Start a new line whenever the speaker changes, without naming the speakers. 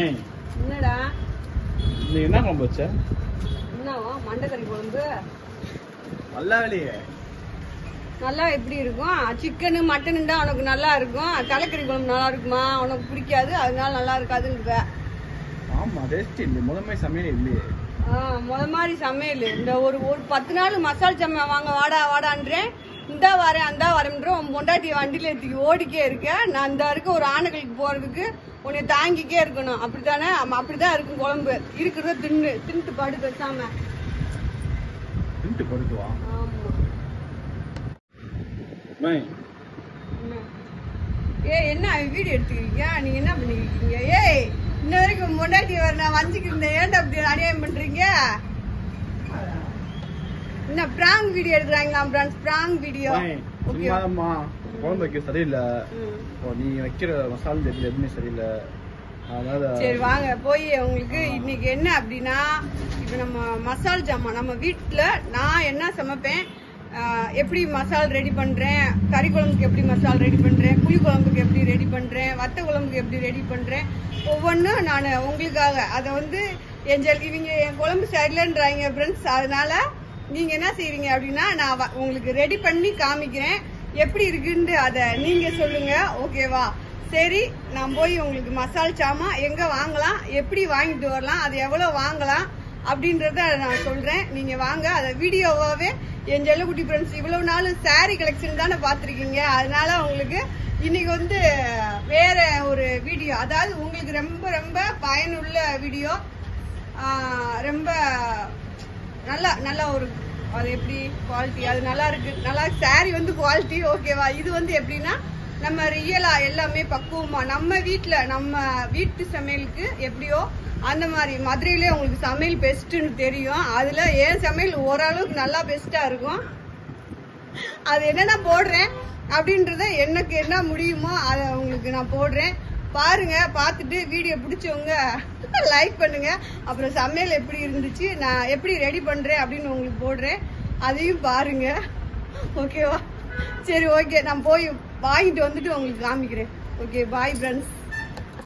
என்னடா
நீ என்ன குழம்பு வச்ச?
என்னவா மண்டைக்கறி குழம்பு.
நல்லாவே
நல்லா எப்படி இருக்கும்? சிக்கனு மட்டனு தான் உனக்கு நல்லா இருக்கும். தலைக்கறி குழம்பு நல்லா இருக்குமா? உனக்கு பிடிக்காது, அதனால நல்லா இருக்காதுங்க.
ஆமா டேஸ்ட் இல்லை. முதன்மை சமையல் இல்லையே.
முத மாதிரி சமையல் இந்த ஒரு 10 நாள் மசாலா சமையல் வாங்க வாடா வாடான்றேன். இந்தா வரேன் அந்த வரேன்ற உன் பொண்டாட்டி வண்டியில எடுத்துக்கி ஓடிக்கே இருக்கேன். நான் இந்த இருக்க ஒரு ஆணுகளுக்கு போறதுக்கு உன்னை தாங்கிக்கே இருக்கணும். அப்படித்தானே? அப்படிதான் இருக்கும் குழம்பு. இருக்கிறத தின்னுட்டு படு பேசாம.
தின்னுட்டு படுக்குவா?
ஆமா. என்ன வீடியோ எடுத்துக்கிறீங்க? நீங்க என்ன பண்ணிருக்கீங்க? ஏய் இன்ன வரைக்கும் பொண்டாட்டி வர நான் வஞ்சிக்கு இருந்தேன். ஏன்டா அப்படி அநியாயம் பண்றீங்க? என்ன பிராங்க் வீடியோ எடுக்கிறாங்களா? Prank video.
சும்மாமா குழம்பு வைக்க சரியில்லை. நீ வைக்கிற மசாலா எதுவுமே சரியில்லை. அதனால
சரி வாங்க போய் உங்களுக்கு இன்னைக்கு என்ன அப்படின்னா, இப்ப நம்ம மசால் ஜாமான் நம்ம வீட்டுல நான் என்ன சமைப்பேன், எப்படி மசால் ரெடி பண்றேன், கறி குழம்புக்கு எப்படி மசால் ரெடி பண்றேன், புளி குழம்புக்கு எப்படி ரெடி பண்றேன், வத்த குழம்புக்கு எப்படி ரெடி பண்றேன், ஒவ்வொன்றும் நான் உங்களுக்காக. அதை வந்து இவங்க என் குழம்பு சரியில்லைன்றாங்க ஃப்ரெண்ட்ஸ். அதனால நீங்க என்ன செய்றீங்க அப்படின்னா, நான் உங்களுக்கு ரெடி பண்ணி காமிக்கிறேன். எப்படி இருக்குன்னு அதை நீங்க சொல்லுங்க. ஓகேவா? சரி, நான் போய் உங்களுக்கு மசால் சாமான் எங்க வாங்கலாம், எப்படி வாங்கிட்டு வரலாம், அது எவ்வளவு வாங்கலாம் அப்படின்றத நான் சொல்றேன். நீங்க வாங்க. அதை வீடியோவாவே என் செல்லக்குட்டி ஃப்ரெண்ட்ஸ் இவ்வளவு நாள் சாரி கலெக்ஷன் தானே பாத்திருக்கீங்க. அதனால உங்களுக்கு இன்னைக்கு வந்து வேற ஒரு வீடியோ, அதாவது உங்களுக்கு ரொம்ப ரொம்ப பயனுள்ள வீடியோ. ரொம்ப நல்ல ஒரு அது எப்படி குவாலிட்டி, அது நல்லா இருக்கு. நல்லா சாரி வந்து குவாலிட்டி. ஓகேவா? இது வந்து எப்படின்னா நம்ம ரியலா எல்லாமே பக்குவமா நம்ம வீட்டுல நம்ம வீட்டு சமையலுக்கு எப்படியோ அந்த மாதிரி மதுரையிலே உங்களுக்கு சமையல் பெஸ்ட்னு தெரியும். அதுல ஏன் சமையல் ஓரளவுக்கு நல்லா பெஸ்டா இருக்கும். அது என்னென்ன போடுறேன் அப்படின்றத எனக்கு என்ன முடியுமோ அதை உங்களுக்கு நான் போடுறேன். பாருங்க. பார்த்துட்டு வீடியோ பிடிச்சவங்க லைக் பண்ணுங்க. அப்புறம் சமையல் எப்படி இருந்துச்சு, நான் எப்படி ரெடி பண்றேன் அப்படின்னு உங்களுக்கு போடுறேன். அதையும் பாருங்க. ஓகேவா? சரி ஓகே, நான் போய் வாங்கிட்டு வந்துட்டு உங்களுக்கு காமிக்கிறேன். Okay bye friends.